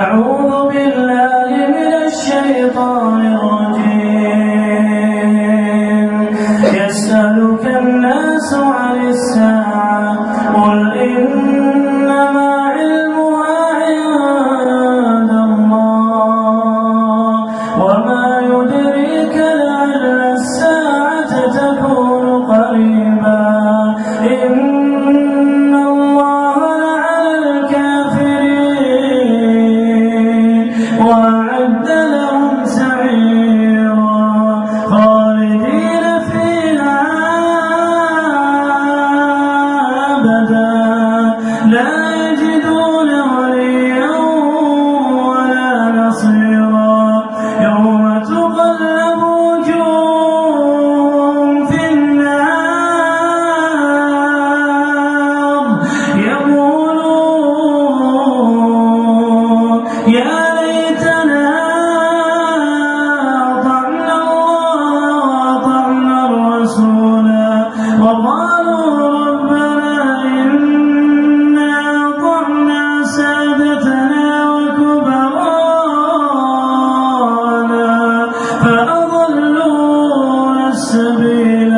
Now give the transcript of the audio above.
أعوذ بالله من الشيطان الرجيم. يسألك الناس عن الساعة قل إنما علمها عند الله وما يدريك لعل الساعة تكون قريبا. إن الله لعن الكافرين وأعد لهم سعيرا خالدين فيها أبدا لا يجدون وليا ولا نصيرا. يوم تقلب وجوههم في النار يقولون يا ليتنا أطعنا الله وأطعنا الرسولا وقالوا ربنا إنا أطعنا سادتنا وكبراءنا فأضلونا السبيل